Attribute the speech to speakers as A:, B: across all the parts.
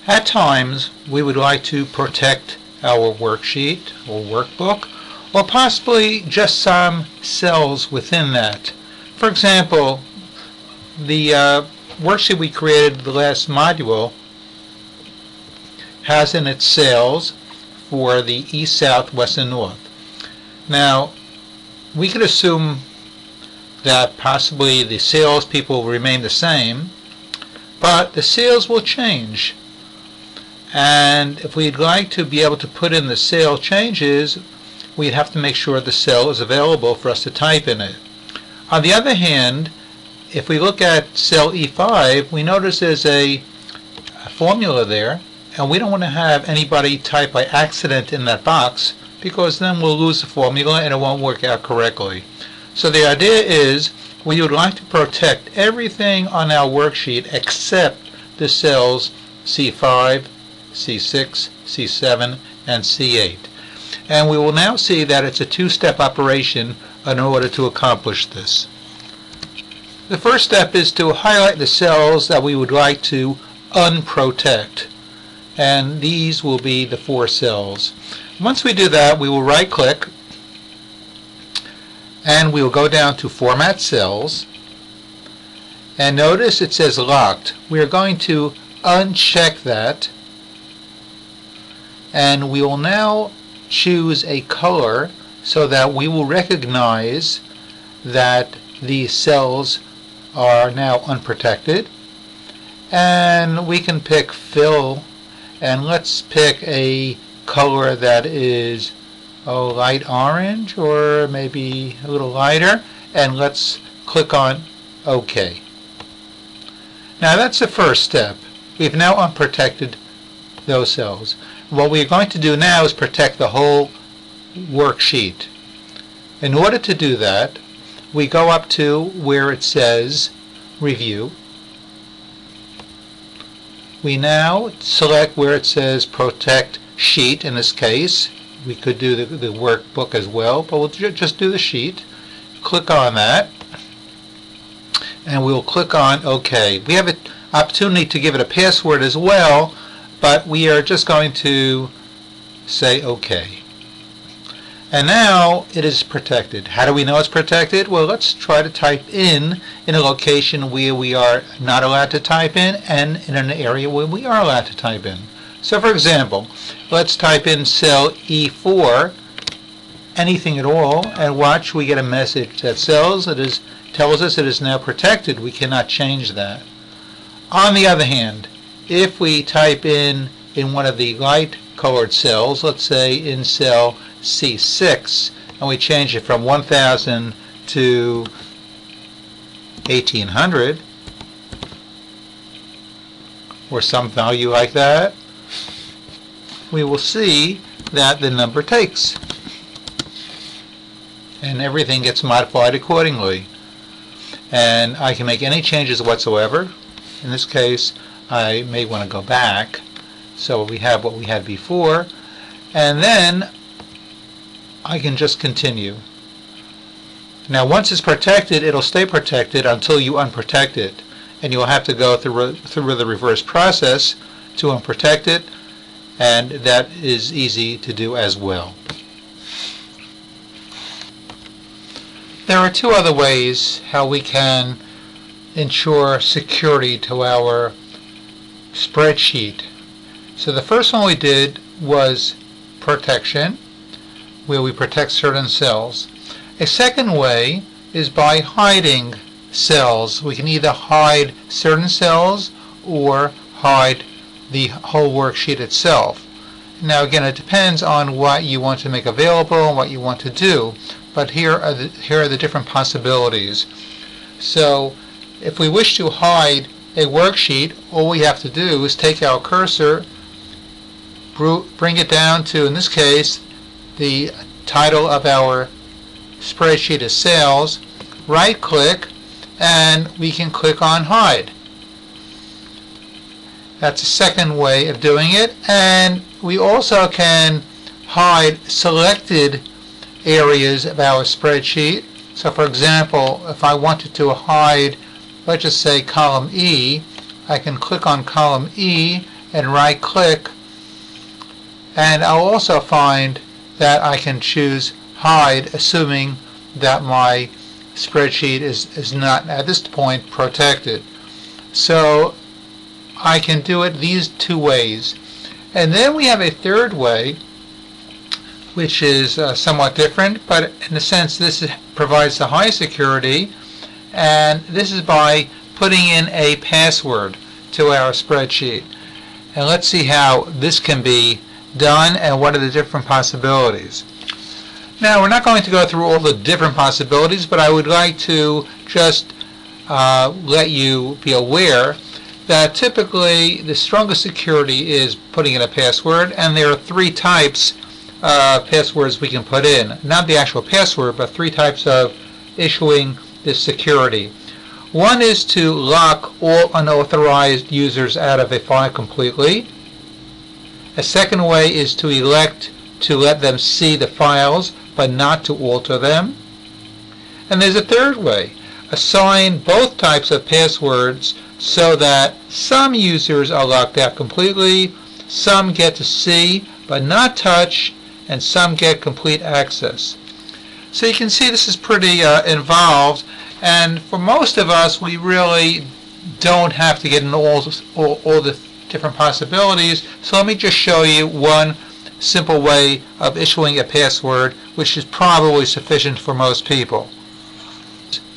A: At times, we would like to protect our worksheet or workbook, or possibly just some cells within that. For example, the worksheet we created the last module has in its cells for the east, south, west, and north. Now, we could assume that possibly the sales people will remain the same, but the sales will change. And if we'd like to be able to put in the sale changes, we'd have to make sure the cell is available for us to type in it. On the other hand, if we look at cell E5, we notice there's a formula there, and we don't want to have anybody type by accident in that box, because then we'll lose the formula and it won't work out correctly. So the idea is we would like to protect everything on our worksheet except the cells C5, C6, C7, and C8. And we will now see that it's a two-step operation in order to accomplish this. The first step is to highlight the cells that we would like to unprotect. And these will be the 4 cells. Once we do that, we will right-click and we will go down to Format Cells, and notice it says Locked. We are going to uncheck that, and we will now choose a color so that we will recognize that these cells are now unprotected. And we can pick Fill, and let's pick a color that is light orange or maybe a little lighter, and let's click on OK. Now that's the first step. We've now unprotected those cells. What we're going to do now is protect the whole worksheet. In order to do that, we go up to where it says Review. We now select where it says Protect Sheet. In this case, we could do the workbook as well, but we'll just do the sheet. Click on that, and we'll click on OK. We have an opportunity to give it a password as well, but we are just going to say OK. And now it is protected. How do we know it's protected? Well, let's try to type in a location where we are not allowed to type in, and in an area where we are allowed to type in. So for example, let's type in cell E4, anything at all, and watch, we get a message that tells us it is now protected. We cannot change that. On the other hand, if we type in one of the light colored cells, let's say in cell C6, and we change it from 1000 to 1800, or some value like that, we will see that the number takes, and everything gets modified accordingly. And I can make any changes whatsoever. In this case, I may want to go back, so we have what we had before, and then I can just continue. Now once it's protected, it'll stay protected until you unprotect it, and you'll have to go through the reverse process to unprotect it, and that is easy to do as well. There are 2 other ways how we can ensure security to our spreadsheet. So the first one we did was protection, where we protect certain cells. A second way is by hiding cells. We can either hide certain cells or hide the whole worksheet itself. Now again, it depends on what you want to make available and what you want to do, but here are the different possibilities. So if we wish to hide a worksheet, all we have to do is take our cursor, bring it down to, in this case, the title of our spreadsheet is sales, right click, and we can click on hide. That's a second way of doing it, and we also can hide selected areas of our spreadsheet. So for example, if I wanted to hide, let's just say column E, I can click on column E, and right click, and I'll also find that I can choose hide, assuming that my spreadsheet is not at this point protected. So I can do it these two ways. And then we have a third way, which is somewhat different, but in a sense this provides the high security, and this is by putting in a password to our spreadsheet. And let's see how this can be done and what are the different possibilities. Now, we're not going to go through all the different possibilities, but I would like to just let you be aware that typically the strongest security is putting in a password, and there are three types of passwords we can put in. Not the actual password, but three types of issuing this security. One is to lock all unauthorized users out of a file completely. A second way is to elect to let them see the files but not to alter them. And there's a third way. Assign both types of passwords so that some users are locked out completely, some get to see but not touch, and some get complete access. So you can see this is pretty involved, and for most of us we really don't have to get into all the different possibilities. So let me just show you one simple way of issuing a password, which is probably sufficient for most people.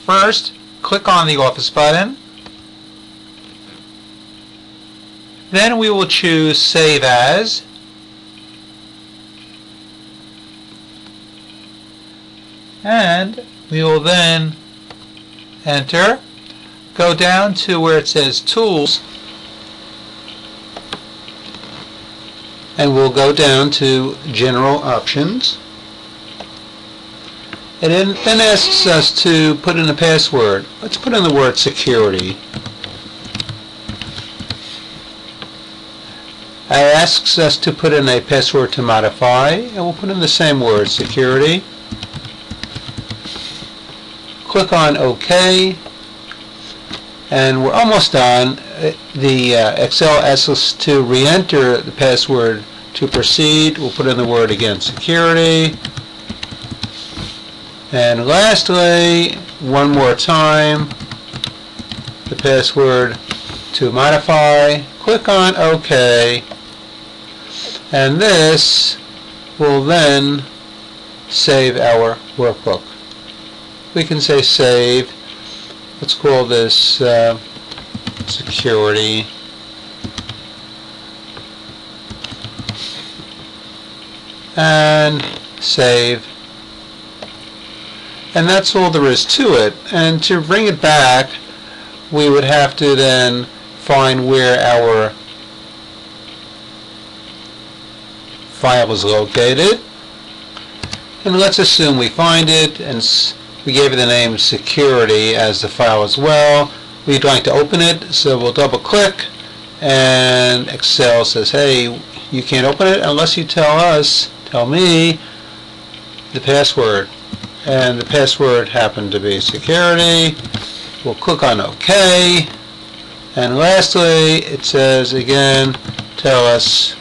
A: First, click on the Office button. Then we will choose Save As. And we will then enter, go down to where it says Tools, and we'll go down to General Options. And it then asks us to put in a password. Let's put in the word security. It asks us to put in a password to modify, and we'll put in the same word, security. Click on OK, and we're almost done. The Excel asks us to re-enter the password to proceed. We'll put in the word again, security. And lastly, one more time, the password to modify. Click on OK, and this will then save our workbook. We can say save. Let's call this security. And save. And that's all there is to it. And to bring it back, we would have to then find where our file is located. And let's assume we find it, and we gave it the name security as the file as well. We'd like to open it, so we'll double click, and Excel says, hey, you can't open it unless you tell me the password. And the password happened to be security. We'll click on OK. And lastly, it says again, tell us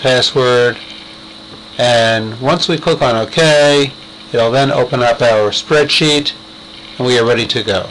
A: password. And once we click on OK, it'll then open up our spreadsheet, and we are ready to go.